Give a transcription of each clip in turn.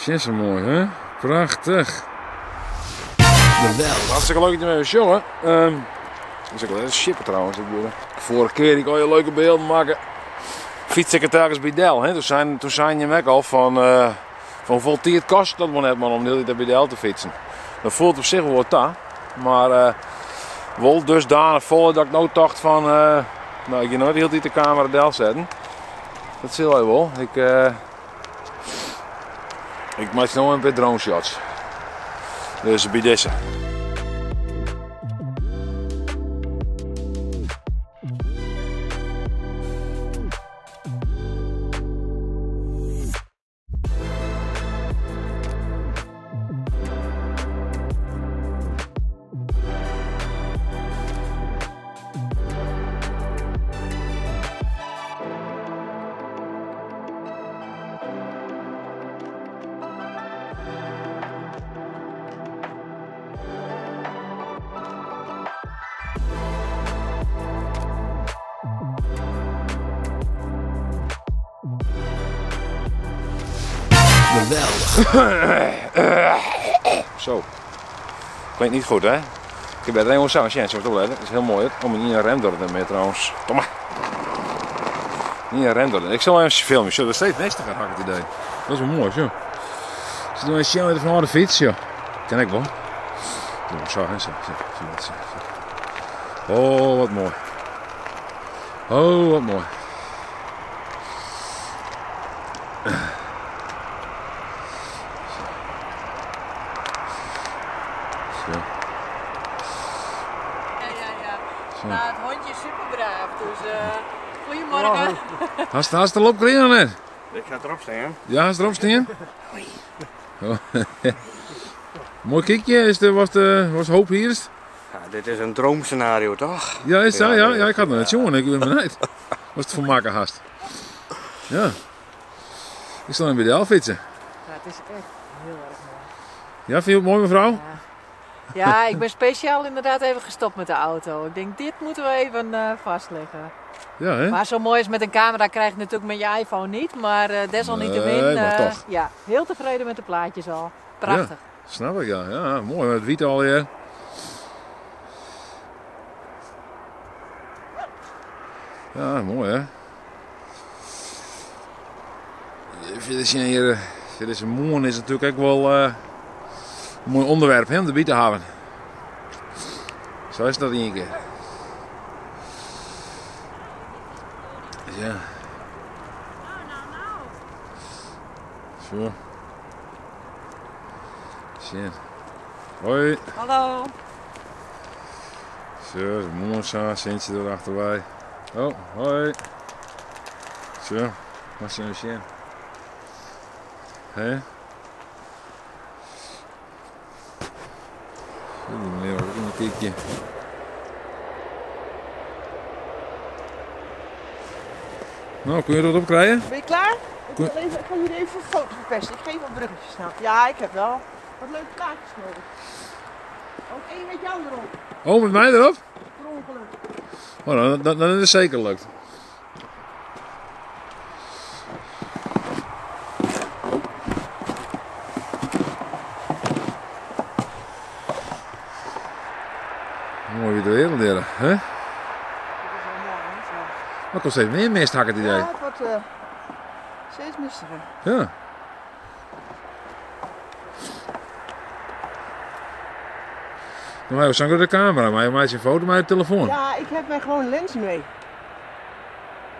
Zie zo mooi, hè? Prachtig. Hartstikke leuk dat je mee was, jongen. Dat is ook wel een shipper trouwens. Vorige keer kon je leuke beelden maken. Fietssecretaris bij Del, hè? Toen zei je me ook al van hoeveel tijd kost dat net man om de hele tijd bij Del te fietsen. Dat voelt op zich wel wat ta, maar wel dusdanig vol dat ik nou dacht van, nou ik ga nooit de hele tijd de camera Del zetten. Dat zie je wel. Ik maak nu een paar drone shots. Dus bij deze. Zo. Klinkt niet goed, hè? Ik heb bij de Engels zo'n chance om te letten. Dat is heel mooi. Oh, maar niet een rem door het mee trouwens. Kom maar. Niet een rem door het. Ik zal even filmen. Zo, dat is steeds best gaan hakken het idee. Dat is wel mooi, zo. Ze doen een snelheid van de fiets, joh. Ken ik wel. Zo, hè? Zo. Oh, wat mooi. Oh, wat mooi. Nou, het hondje is super braaf, dus goedemorgen. Hast de loop gereden net? Ik ga erop staan. Ja, hast erop staan? Oh. Mooi kiekje, was hoop hier? Ja, dit is een droomscenario toch? Ja, is dat? Ja, ik had het net jongen, ik ben benieuwd. Was het voor maken hast? Ja. Ik stond bij de L fietsen. Ja, het is echt heel erg mooi. Ja, vind je het mooi mevrouw? Ja. Ja, ik ben speciaal inderdaad even gestopt met de auto. Ik denk, dit moeten we even vastleggen. Ja, hè? Maar zo mooi is met een camera krijg je natuurlijk met je iPhone niet. Maar desalniettemin, Nee, maar toch. ja, heel tevreden met de plaatjes al. Prachtig. Ja, snap ik, ja. Ja, mooi met het wiet alweer. Ja, mooi hè. Deze moon is natuurlijk ook wel een mooi onderwerp hè, om de biet te hebben. Zo is dat in één keer. Ja. Zo. Shit. Hoi. Hallo. Zo, de moon zo, Sintje er achterbij. Oh, hoi. Zo, wat is je shit? Hé? Zo, die meneer ook een kiekje. Nou, kun je dat opkrijgen? Ben je klaar? Ik ga jullie even een foto verpesten. Ik geef een bruggetje snel. Ja, ik heb wel wat leuke plaatjes nodig. Ook één met jou erop. Oh, met mij erop? Per ongeluk. Oh, dan is het zeker lukt. Mooi weer de wereld leren, hè? Dat is wel mooi, hè? Zo. Maar kost even meer mist, had ik het idee. Ja, het wordt steeds mistiger. Ja. Dan heb je zo de camera, maar je maakt je foto met je telefoon. Ja, ik heb mijn gewoon lens mee.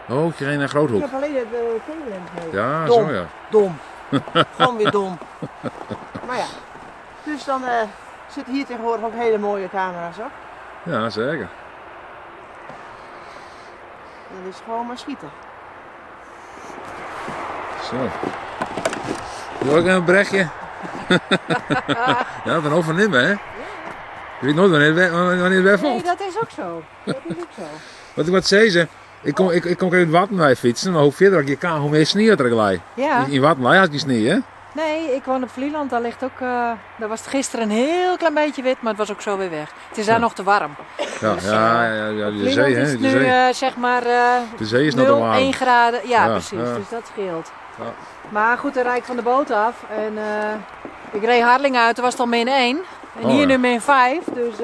Oh, ik kreeg een Ik groothoek. heb alleen de telelens mee. Ja, Dom. zo ja. Dom. Gewoon weer dom. Maar ja, dus dan zitten hier tegenwoordig ook hele mooie camera's op. Ja, zeker. Dat is gewoon maar schieten. Zo. Doe ook een berichtje. Ja, van overnemen hè. Je weet nooit wanneer het wegvalt. Nee, dat is ook zo. Dat is ook zo. Wat zei ze? Ik kom uit Wattenwij fietsen, maar hoe verder ik je kan, hoe meer sneeuw er gelijk. Ja. In Wattenwij had je sneeuw, hè? Nee, ik woon op Vlieland. Daar ligt ook, daar was het gisteren een heel klein beetje wit, maar het was ook zo weer weg. Het is daar nog te warm. Ja, Dus, de Vlieland zee, hè? is De nu zee. zeg maar De zee is nog 0, te warm. 1 graden. Ja, Ja, precies. ja. Dus dat scheelt. Ja. Maar goed, dan rijd ik van de boot af. En ik reed Harlingen uit, toen was het al min 1. En Oh, hier ja. nu min 5, dus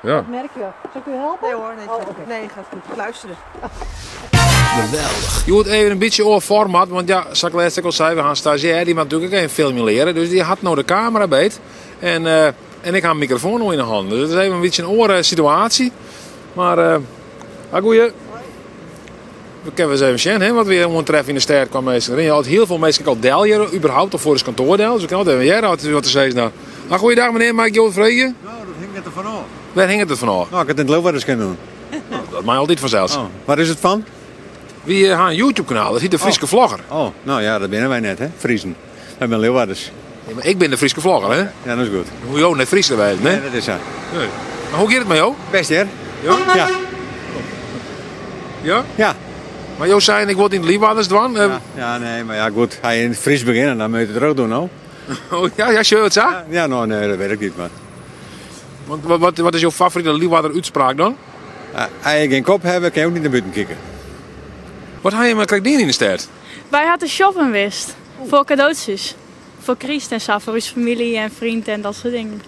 Ja. dat merk je. Zal ik u helpen? Nee hoor, nee, Oh, oké. nee, gaat goed. Ik luisterde. Je moet even een beetje over format, want ja, zoals ik laatst ook al zei, we gaan stagiair, die moet natuurlijk ook even filmen leren. Dus die had nou de camera beet. En ik heb een microfoon nog in de hand. Dus het is even een beetje een oren situatie. Maar, goeie. We kunnen eens even zien, hè, wat we hier treffen in de stad qua mensen. Je had heel veel mensen al del hier, überhaupt, of voor het kantoor del. Dus we kunnen altijd even jaren wat te zeggen. Nou. Goeiedag meneer, mag ik je wat vragen? Nou, dat hing net ervan af. Waar hing het vanaf? Nou, ik had het in het Leeuwarders kunnen doen. Dat mij altijd vanzelfs. Oh, waar is het van? We hebben een YouTube kanaal, dat heet de Frieske Vlogger. Oh, nou ja, dat binnen wij net, hè? Friesen. Wij zijn Leeuwarders. Ja, maar ik ben de Frieske Vlogger, hè? Ja, dat is goed. Hoe jou net Fries erbij, Nee, hè? dat is zo. Nee. Maar hoe gaat het met jou? Best, hè? Ja? Ja. Ja? Ja. Maar jou zei, ik word in het Leeuwarders dwan. Ja, nee, maar ja, goed. Ga je in het Fries beginnen, dan moet je het er ook doen, nou. Oh, ja, je het zo? Ja, nou, nee, dat weet ik niet, maar. Want wat is jouw favoriete Leeuwarder uitspraak dan? Als je geen kop hebt, kan je ook niet naar buiten kijken. Wat ga je met krijgen in de stad? Wij hadden shoppen wist. Voor cadeautjes. Voor Christ en zo, voor ons familie en vrienden en dat soort dingen.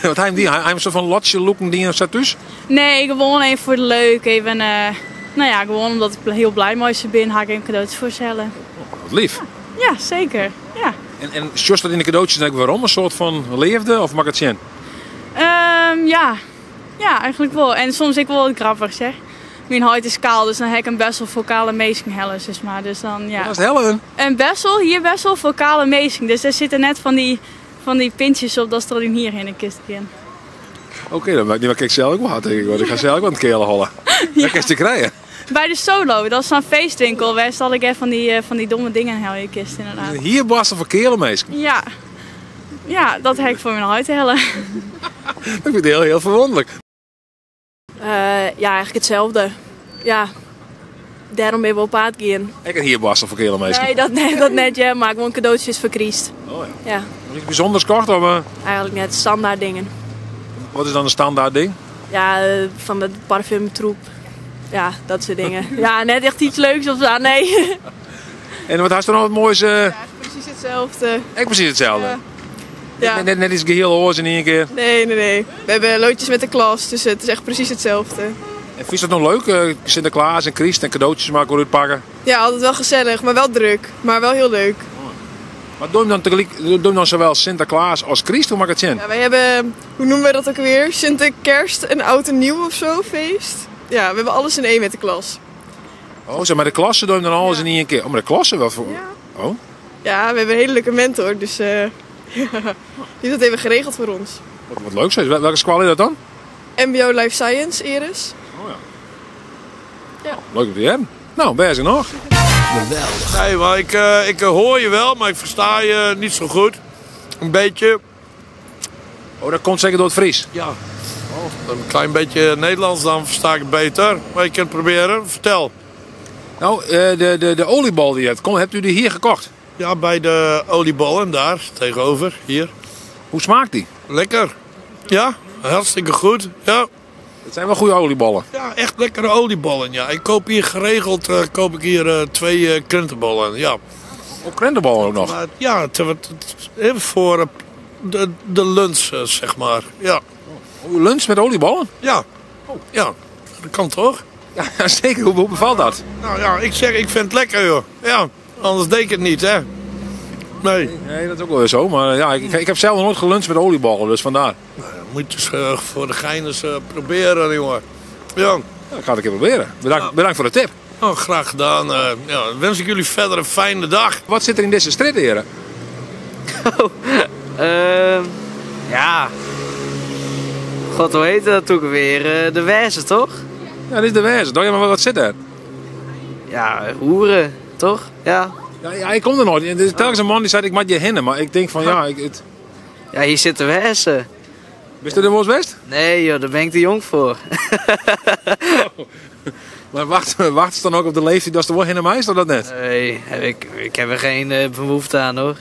Wat hij die? Hij een soort van lotje loeken die in staat dus? Nee, gewoon even voor de leuk. Even, nou ja, gewoon omdat ik heel blij met ze ben, ga ik een cadeautjes voorstellen. Wat lief. Ja, zeker. Ja. En just dat in de cadeautjes denk ik waarom? Een soort van leefde of mag het zien? Ja. Ja, eigenlijk wel. En soms ik wel wat grappig zeg. Mijn huid is kaal, dus dan heb ik een best wel vocale meesking hellen, zeg maar. Dus dan, ja. Dat is het hele. En best wel vocale meesking. Dus er zitten net van die pintjes op, dat is er hier in de kist in. Oké, dan maak ik zelf ook wel hard tegenwoordig. Ik ga zelf ook wel een kelen hollen. Dat kan je krijgen. Bij de Solo, dat is zo'n feestwinkel. Waar zal ik even van die domme dingen in je kist inderdaad. Hier was er voor kelen meestal. Ja. Ja, dat heb ik voor mijn huid hellen. Dat vind ik heel, heel verwonderlijk. Ja, eigenlijk hetzelfde. Ja, daarom ben we op paard gaan. Ik heb hier was er voor kelen meestal. Nee, dat net, ja, maar gewoon cadeautjes voor Christ. Oh ja. Ja, Nog iets bijzonders kort of eigenlijk net standaard dingen. wat is dan een standaard ding? Ja, van de parfumtroep. Ja, dat soort dingen. Ja, net echt iets leuks of zo, nee. En wat had er nog wat moois? Precies hetzelfde. Ik precies hetzelfde. Ja. Net iets geheel oors in één keer. Nee. We hebben loodjes met de klas, dus het is echt precies hetzelfde. En vind je dat nog leuk? Sinterklaas en Christ en cadeautjes maken uitpakken. Ja, altijd wel gezellig, maar wel druk. Maar wel heel leuk. Maar doe je dan zowel Sinterklaas als Christ? Hoe maak het zin? Ja, wij hebben, hoe noemen we dat ook weer? Sinterkerst en Oud en Nieuw of zo, feest. Ja, we hebben alles in één met de klas. Oh, zeg maar de klasse doen dan alles in één keer. Oh, maar de klasse wel voor. Ja. Oh. Ja, we hebben een hele leuke mentor, dus ja, die heeft dat even geregeld voor ons. Wat leuk zeg. Welke school is dat dan? MBO Life Science, Iris. Leuk om te hebben. Nou, bezig nog. Nee, maar ik hoor je wel, maar ik versta je niet zo goed. Een beetje. Oh, dat komt zeker door het Fries. Ja. Een klein beetje Nederlands, dan versta ik het beter. Maar je kunt het proberen. Vertel. Nou, de oliebal die je hebt, hebt u die hier gekocht? Ja, bij de oliebollen daar, tegenover, hier. Hoe smaakt die? Lekker. Ja, hartstikke goed. Ja, Het zijn wel goede olieballen. ja echt lekkere oliebollen. Ja. Ik koop hier geregeld 2 krentenbollen. Ja, Ook krentenballen ook nog. maar, ja even voor de lunch, zeg maar. Ja. Oh, lunch met olieballen? Ja. Ja, dat kan toch? Ja, zeker. Hoe bevalt dat? Nou ja, ik vind het lekker, joh. Ja, anders deed ik het niet, hè. Nee. Nee, dat is ook wel weer zo. Maar ja, ik heb zelf nog nooit geluncht met olieballen, dus vandaar. Moet je eens voor de gein eens proberen, jongen. Ja, Ja, ik ga het een keer proberen. Bedankt voor de tip. nou, graag gedaan. Ja, dan wens ik jullie verder een fijne dag. Wat zit er in deze strit, heren? Ja. God, hoe heet dat ook weer? De wijze, toch? Ja, dit is de wijze. Dacht je maar wat zit er? Ja, hoeren, toch? Ja. Ja, ik kom er nooit. Er is telkens een man die zei, ik mag je hinnen. Maar ik denk van, ja, Ja, hier zit de wijze. wist je er wel eens best? Nee joh, daar ben ik te jong voor. Maar wacht ze dan ook op de leeftijd dat ze er wel hinnen mij, is dat net? Nee, ik heb er geen behoefte aan hoor.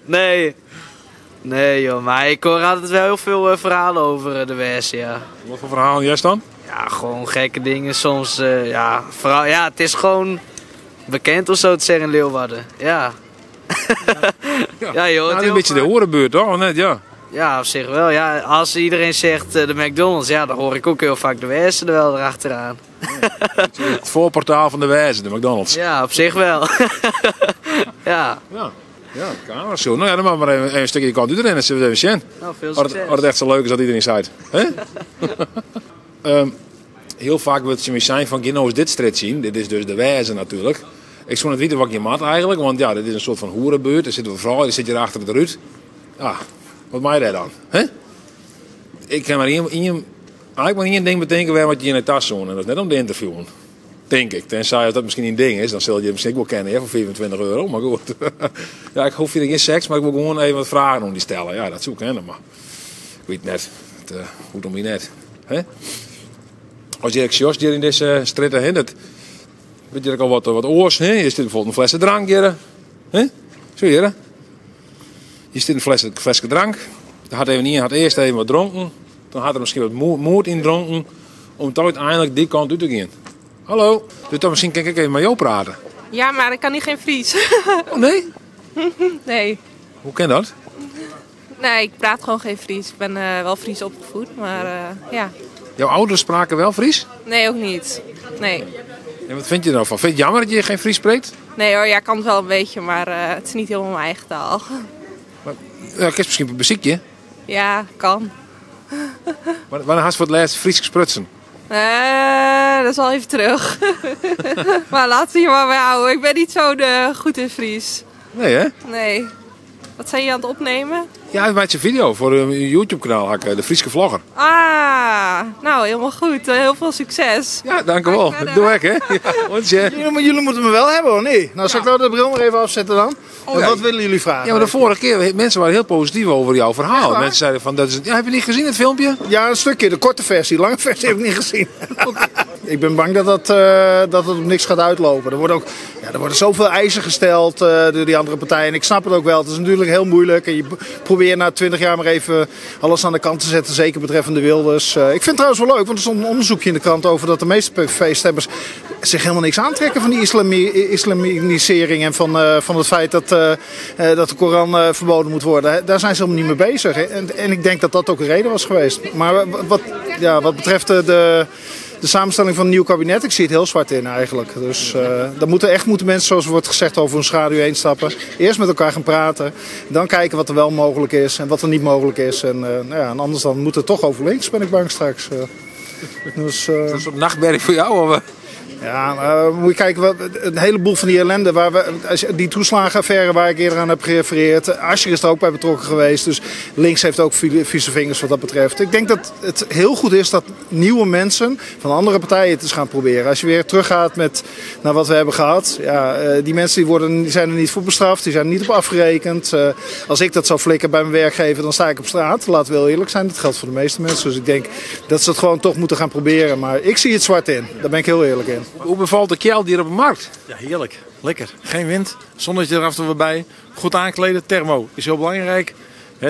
Nee. Nee joh, maar ik hoor altijd wel heel veel verhalen over de wijze, ja. Wat voor verhaal juist dan? Ja, gewoon gekke dingen soms. Ja, vooral, ja, het is gewoon bekend of zo te zeggen in Leeuwarden. Ja. Ja, joh. Het is een beetje de horenbeurt, toch? Of net, ja. Ja, op zich wel. Ja, als iedereen zegt de McDonald's, ja, dan hoor ik ook heel vaak de Wezen er wel erachteraan. Het voorportaal van de Wezen, de McDonald's. Ja, op zich wel. Ja. Ja, kan zo. Nou ja, dan maken we maar even een stukje kant erin en zullen we even zien. Nou, veel Als succes. het echt zo leuk is dat iedereen zei. Heel vaak wil je zijn van, nou eens dit stret zien. Dit is dus de Wezen natuurlijk. Ik zou niet weten wat je maat eigenlijk, want ja, dit is een soort van hoerenbeurt. Er zit een vrouw, die zit hier achter de ruit. Ja, wat maak je dan? Hè? Ik kan maar één ding bedenken wat je in de tas zoekt. En dat is net om de interviewen. Denk ik. Tenzij dat misschien een ding is, dan zul je het misschien wel kennen hè, voor €24. Maar goed. Ja, ik hoef hier geen seks, maar ik wil gewoon even wat vragen om die stellen. Ja, dat zoek ik kennen, maar ik weet net. Hoe doe je net? Hè? Als je Jos hier in deze stritten heen, weet je ook al wat oors. Hè? Je zit bijvoorbeeld een flesje drank hier. Hè? Zo hier. Je zit een flesje drank. Dan had eerst even wat dronken. Dan had er misschien wat moed in dronken. Om het uiteindelijk die kant uit te gaan. Hallo. Dus dan misschien kan ik even met jou praten. Ja, maar ik kan niet geen Fries. Oh nee? Nee. Hoe kan dat? Nee, ik praat gewoon geen Fries. Ik ben wel Fries opgevoed, maar ja. Jouw ouders spraken wel Fries? Nee, ook niet. Nee. En wat vind je er nou van? Vind je het jammer dat je geen Fries spreekt? Nee hoor, ja, ik kan het wel een beetje, maar het is niet helemaal mijn eigen taal. Ja, ik heb misschien een muziekje. Ja, kan. Wanneer had je voor het laatst Fries gesprutsen? Dat is al even terug. Maar laten we hier maar bij houden. Ik ben niet zo goed in Fries. Nee hè? Nee. Wat zijn je aan het opnemen? Ja, hij maakt een video voor een YouTube-kanaal, de Frieske Vlogger. Ah, nou helemaal goed. Heel veel succes. Ja, dank u wel. Dat doe ik hè. Ja, Jullie moeten me wel hebben, of niet? Nou, zal ik nou de bril maar even afzetten dan? Oh, ja. Wat willen jullie vragen? Ja, maar de vorige keer, mensen waren heel positief over jouw verhaal. Mensen zeiden van, dat is, ja, heb je niet gezien het filmpje? Ja, een stukje, de korte versie. De lange versie heb ik niet gezien. Ik ben bang dat het op niks gaat uitlopen. Er worden zoveel eisen gesteld door die andere partijen. En ik snap het ook wel. Het is natuurlijk heel moeilijk. En je probeert na 20 jaar maar even alles aan de kant te zetten. Zeker betreffende Wilders. Ik vind het trouwens wel leuk, want er stond een onderzoekje in de krant over dat de meeste PVV-stemmers zich helemaal niks aantrekken van die islamisering. En van het feit dat de Koran verboden moet worden. Daar zijn ze helemaal niet mee bezig. En ik denk dat dat ook een reden was geweest. Maar wat betreft de samenstelling van een nieuw kabinet, ik zie het heel zwart in eigenlijk. Dus dan moeten mensen, zoals wordt gezegd, over hun schaduw heen stappen. Eerst met elkaar gaan praten. Dan kijken wat er wel mogelijk is en wat er niet mogelijk is. En anders dan moet het toch over links, ben ik bang straks. Dus, dat is een soort nachtmerrie voor jou? Of? Ja, moet je kijken, een heleboel van die ellende, die toeslagenaffaire waar ik eerder aan heb gerefereerd, Asscher is er ook bij betrokken geweest, dus links heeft ook vieze vingers wat dat betreft. Ik denk dat het heel goed is dat nieuwe mensen van andere partijen het eens gaan proberen. Als je weer teruggaat naar wat we hebben gehad, die mensen die zijn er niet voor bestraft, die zijn er niet op afgerekend. Als ik dat zou flikken bij mijn werkgever, dan sta ik op straat. Laten we heel eerlijk zijn, dat geldt voor de meeste mensen. Dus ik denk dat ze het gewoon toch moeten gaan proberen, maar ik zie het zwart in. Daar ben ik heel eerlijk in. Hoe bevalt de kjeld hier op de markt? Ja, heerlijk. Lekker. Geen wind. Zonnetje er af en toe bij. Goed aankleden. Thermo is heel belangrijk.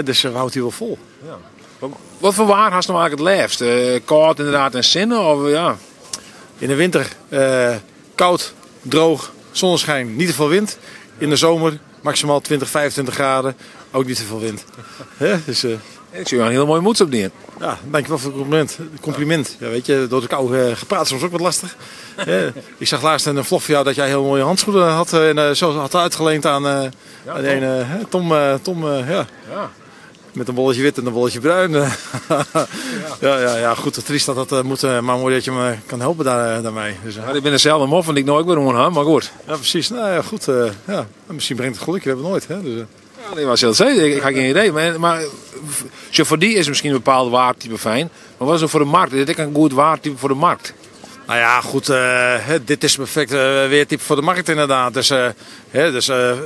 Dus we houdt hier wel vol. Ja. Wat voor waar had je nou eigenlijk het liefst? Koud inderdaad en zinnen? Of, ja? In de winter koud, droog, zonneschijn, niet te veel wind. In de zomer maximaal 20, 25 graden. Ook niet te veel wind. Dus, ik zie je een heel mooi moeds op die. Ja, dankjewel voor het compliment. Ja, weet je, door de kou gepraat is soms ook wat lastig. Ik zag laatst in een vlog van jou dat jij heel mooie handschoenen had. En zo had uitgeleend aan de ene Tom. Met een bolletje wit en een bolletje bruin. Ja, goed. Triest dat dat moet. Maar mooi dat je me kan helpen daarmee. Dus, ik ben dezelfde mof en ik nooit weer gewoon, maar goed. Ja, precies. Nou ja, goed. Misschien brengt het geluk. Je hebt het nooit. Hè, dus, ja, nee, maar ik heb geen idee. Maar voor die is misschien een bepaald waardtype fijn. Maar wat is er voor de markt? Is dit een goed waardtype voor de markt? Nou ja, goed. Dit is perfect weertype voor de markt inderdaad. Dus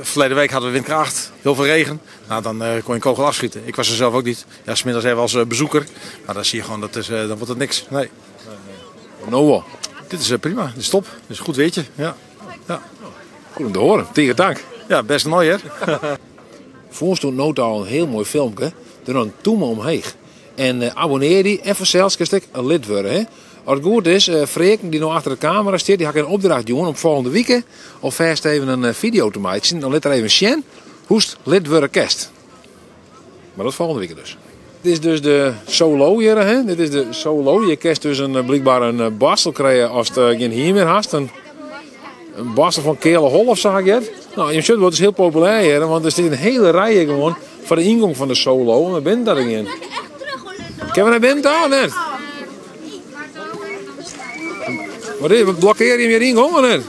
verleden week hadden we windkracht, heel veel regen. Nou, dan kon je een kogel afschieten. Ik was er zelf ook niet. Ja, 's middags even als bezoeker. Maar dan zie je gewoon, dan wordt het niks. Nee. Nou wel. Dit is prima. Dit is top. Dit is een goed weertje. Ja. Goed om te horen. Tegen dank. Ja, best mooi hè. Voor stond nota al een heel mooi filmpje. Er dan toen omheen. En abonneer die en voor zelfs een lid worden. Hè? Als het goed is, Freken die nog achter de camera staat, die had een opdracht doen om volgende week alvast even een video te maken. Dan let er even zien hoe het lid worden kerst. Maar dat volgende week dus. Dit is dus de solo hier, hè? Dit is de solo. Je kerst dus blijkbaar een bastel krijgen als je geen hier meer hast. Een bastel van Kele Holf, zag ik het. Nou, in wordt dus heel populair hier, want er staat een hele rij gewoon voor de ingang van de solo. En daar bent dat in. Kunnen we naar binnen daar net? Wat is het? Blokkeer je hem hier ingang of net?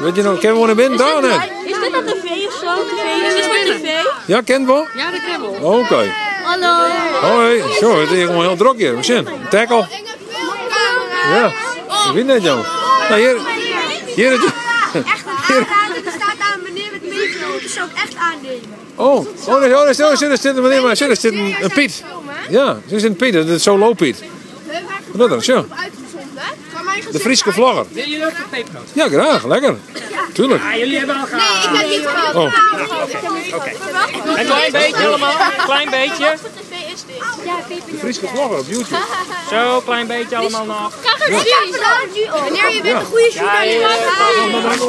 Weet je nog, kunnen we naar binnen daar net? Is dit een tv of zo? Is dit voor tv? Ja, kent wel? Ja, dat ken wel. Oké. Hallo. Hoi, zo, het is gewoon heel druk hier. Misschien. Tackle. Ja, ik weet net, jongen. Nou, hier het. Echt aanraden, er staat daar een meneer met metro. Dat is ook echt aannemen. Er zit een meneer, maar er zit een Piet. Ja, er zit een Piet, dat is solo Piet. Wat dan, zo. De Friese vlogger. Wil jullie ook een pepernoot? Ja, graag, lekker. Tuurlijk. Ja, jullie hebben al gehad. Nee, ik heb niet gehad. Oh. Oké. Een klein beetje allemaal, een klein beetje. Wat voor tv is dit? De Friese vlogger op YouTube. Zo, klein beetje allemaal nog. Kijk eens, nu op. Wanneer je bent een goede journalist.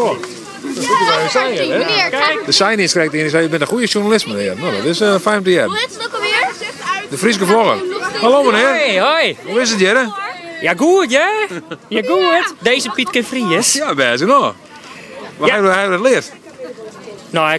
De sign-ins krijgt in en zei, je bent een goede journalist, meneer. Nou, dat is fijn te hebben. Hoe heet het ook alweer? De Friese vlogger. Hallo, meneer. Hoi. Hoe is het, Jerre? Ja, goed, ja? Ja, goed. Deze Piet kan Fries. Ja, best nog. Waar heb je dat geleerd? Nou,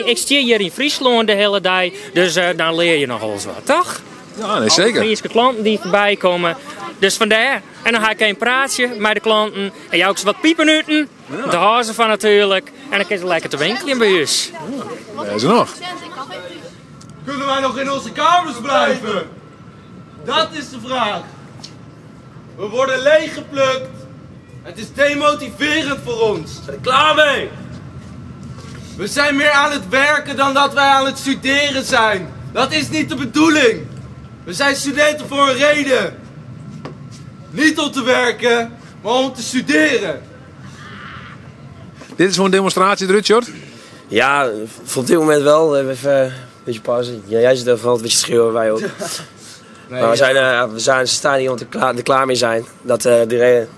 ik steer hier in Friesland de hele dag, dus dan leer je nog eens wat, toch? Ja, nee, zeker. Friese klanten die voorbij komen, dus vandaar. En dan ga ik een praatje met de klanten en jou ook eens wat piepenuten, de hazen van natuurlijk, en dan kun je lekker te winkelen bij ons. Ja, is er nog. Kunnen wij nog in onze kamers blijven? Dat is de vraag. We worden leeggeplukt. Het is demotiverend voor ons. We zijn er klaar mee. We zijn meer aan het werken dan dat wij aan het studeren zijn. Dat is niet de bedoeling. We zijn studenten voor een reden. Niet om te werken, maar om te studeren. Dit is voor een demonstratie, Rutjord? Ja, voor op dit moment wel. Even een beetje pauze. Ja, jij zit er vooral een beetje schreeuwen, wij ook. Nee, maar we staan hier omdat we er klaar mee zijn. Dat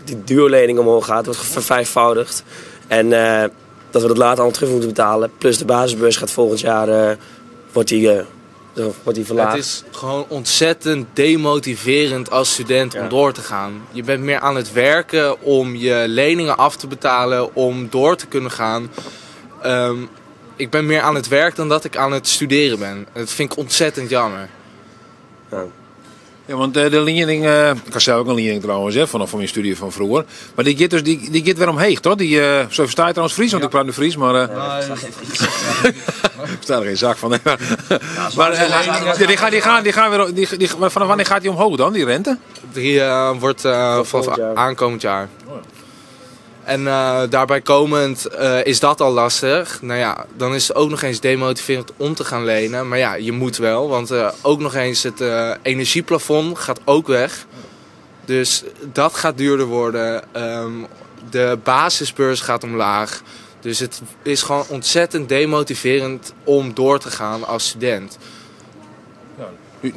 die duurlening omhoog gaat, wordt vervijfvoudigd. En dat we dat later allemaal terug moeten betalen. Plus de basisbeurs gaat volgend jaar wordt die verlaagd. Het is gewoon ontzettend demotiverend als student om door te gaan. Je bent meer aan het werken om je leningen af te betalen, om door te kunnen gaan. Ik ben meer aan het werk dan dat ik aan het studeren ben. Dat vind ik ontzettend jammer. Ja, want de lening, ik had zelf ook een lening trouwens, hè, vanaf mijn studie van vroeger. Maar die gaat weer omheen, toch? Zo versta je trouwens Fries, want ik praat nu Fries, maar... ik sta er geen zak van. Maar vanaf wanneer gaat die omhoog dan, die rente? Die wordt vanaf aankomend jaar. En daarbij komend is dat al lastig. Nou ja, dan is het ook nog eens demotiverend om te gaan lenen. Maar ja, je moet wel, want ook nog eens het energieplafond gaat ook weg. Dus dat gaat duurder worden. De basisbeurs gaat omlaag. Dus het is gewoon ontzettend demotiverend om door te gaan als student.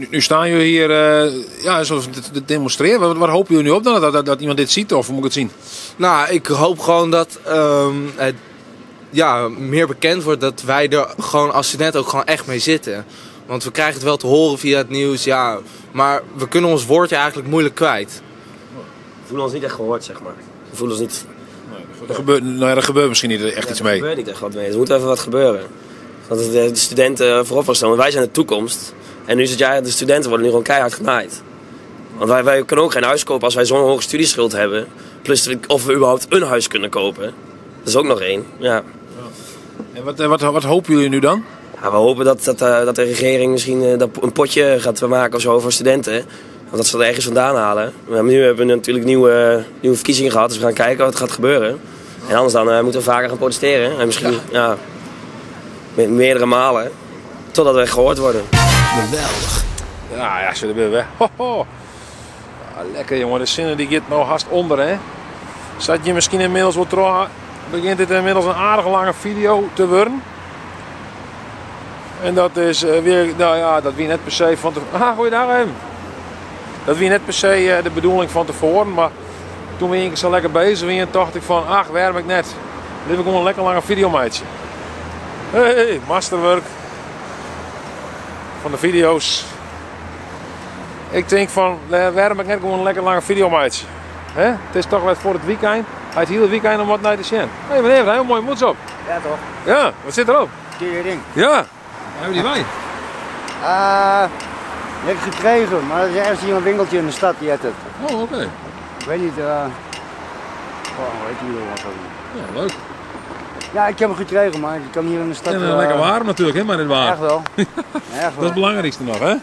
Nu staan jullie hier te demonstreren. Wat hopen jullie nu op dan? Dat iemand dit ziet of moet ik het zien? Nou, ik hoop gewoon dat het meer bekend wordt dat wij er gewoon als student ook gewoon echt mee zitten. Want we krijgen het wel te horen via het nieuws, ja, maar we kunnen ons woordje eigenlijk moeilijk kwijt. We voelen ons niet echt gehoord, zeg maar. We voelen ons niet... Er gebeurt misschien niet echt iets mee. Er gebeurt niet echt wat mee. Er moet even wat gebeuren. Want de studenten voorop gaan staan, wij zijn de toekomst. En nu is het jaar, de studenten worden nu gewoon keihard genaaid. Want wij kunnen ook geen huis kopen als wij zo'n hoge studieschuld hebben. Plus of we überhaupt een huis kunnen kopen. Dat is ook nog één. Ja. En wat hopen jullie nu dan? Ja, we hopen dat de regering misschien een potje gaat maken of zo voor studenten. Want dat ze er ergens vandaan halen. Maar nu hebben we natuurlijk nieuwe verkiezingen gehad. Dus we gaan kijken wat er gaat gebeuren. En anders dan moeten we vaker gaan protesteren. En misschien meerdere malen. Totdat we gehoord worden. Geweldig. Ja, ze er weer. Lekker jongen, de zinnen die gaat nou haast onder, hè. Zat je misschien inmiddels wat terug, begint dit inmiddels een aardig lange video te worden. En dat is weer, nou ja, dat wie net per se van te... goeiedag hem. Dat was niet per se de bedoeling van tevoren, maar toen we een keer zo lekker bezig waren, dacht ik van, ach, werm ik net. Dan heb ik gewoon een lekker lange videomaatje. Hey, masterwork van de video's. Ik denk van, werm ik net gewoon een lekker lange videomaatje. Het is toch wat voor het weekend. Hij het hele weekend om wat naar te zien. Hé meneer, een heel mooi moeds op. Ja toch? Ja, wat zit erop? Kering. Ja. Hebben die bij? Heb ik gekregen, maar er is ergens hier een winkeltje in de stad die heeft het. Oh, oké. Ik weet niet, hoe heet die wel wat ook. Ja, leuk. Ja, ik heb hem gekregen, maar ik kan hier in de stad. En lekker warm natuurlijk, hè, maar dit waar. Echt wel. Echt wel. Dat is het belangrijkste nog, hè?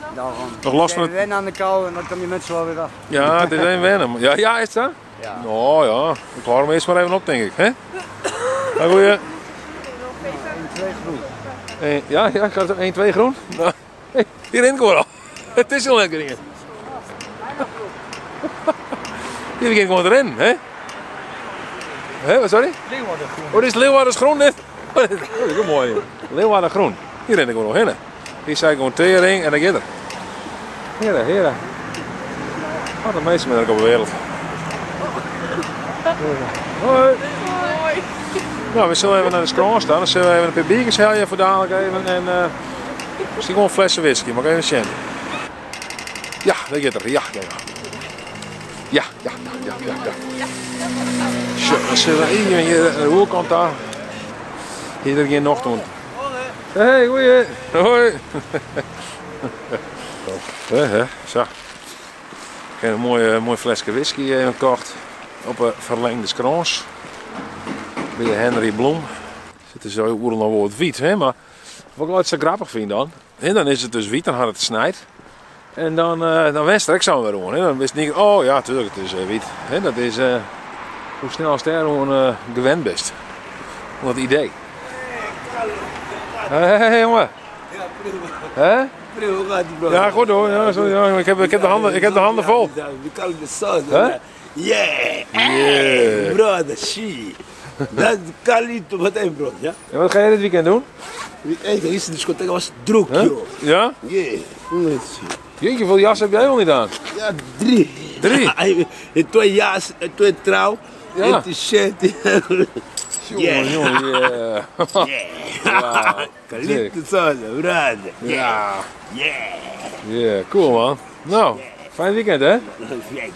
Nog last van het... wennen aan de kou en dan kan je met z'n wel weer af. Ja, het is een wennen. Ja, ja, is het zo? Ja. Nou ja, ik klaar hem eerst maar even op, denk ik. Hè? Dan goeie. 1, 2 groen. Ja, ik ga 1, 2 groen. Nou, hierin gewoon al. Het is heel lekker in. Hier begint gewoon erin, hè? Wat sorry? Leeuwarden groen. Oh, dit is Leeuwardens groen dit? Oh, dit is ook mooi. Leeuwarden groen. Hier ren ik gewoon nog heen. Hier zei ik gewoon tering en dan gaat er. Heren. Wat de meeste mensen op de wereld. Hoi. Nou, we zullen even naar de scroll staan. Dan zullen we even een paar biertjes halen voor dadelijk even. En misschien gewoon flessen whisky. Mag ik even zien? Ja, dat gaat er. Ja. Zo, dan zullen we hier aan de hoekant daar. Hier er geen nog doen. Hey, goeie. Hoi. Zo. Ik heb een mooi flesje whisky gekocht. Op een verlengde scroons. Bij Henry Bloem. Zit er zo oerend nog woord wiet, hè? Maar wat ik altijd zo grappig vind dan. En dan is het dus wiet, dan had het snijdt. En dan wist er ik zo weer gewoon. Dan wist niet, oh ja, tuurlijk, het is wiet. Hè? Dat is hoe snel als daar gewoon gewend bent. Dat idee. Hé jongen. Ja, prima. Hè? Prima, hoe gaat het bro? Ja, goed hoor. Ja, sorry, ja. Ik heb de handen vol. We kallen de saus. Huh? Yeah. Brother, shit. Dat kan niet wat één bro, ja? En wat ga je dit weekend doen? Gisteren de discotheek was druk, joh. Ja? Yeah. Jeetje, hoeveel jassen heb jij wel niet aan? Ja, 3. 3? 2 jas, 2 trouw, ja. 1 t-shirt. Jongen, yeah. Kan niet de saus, brother. Ja. Yeah, cool man. Nou, fijn weekend hè?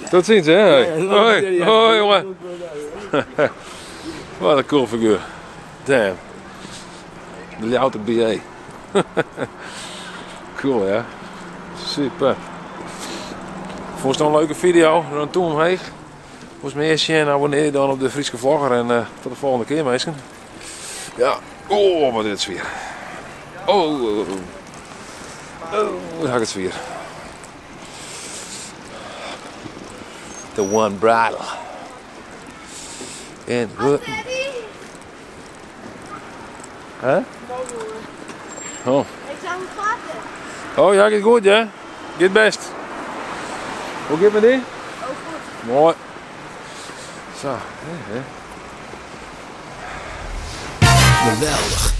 Tot ziens hè? Hoi, hoi jongen. Wat een cool figuur. Damn. De louter BA. Cool ja. Super. Vond je het een leuke video? Dan toen omheen. Volgens mij eerst en abonneer je dan op de Frieske Vlogger en tot de volgende keer mensen. Ja. Oh, wat is het weer. Oh, daar ga ik het weer. The One Bridle. En wat? Huh? Oh. Ik zou hem vatten. Oh ja, gaat goed ja? Gaat best. Hoe gaat het met die? Ook goed. Mooi. Zo. Geweldig.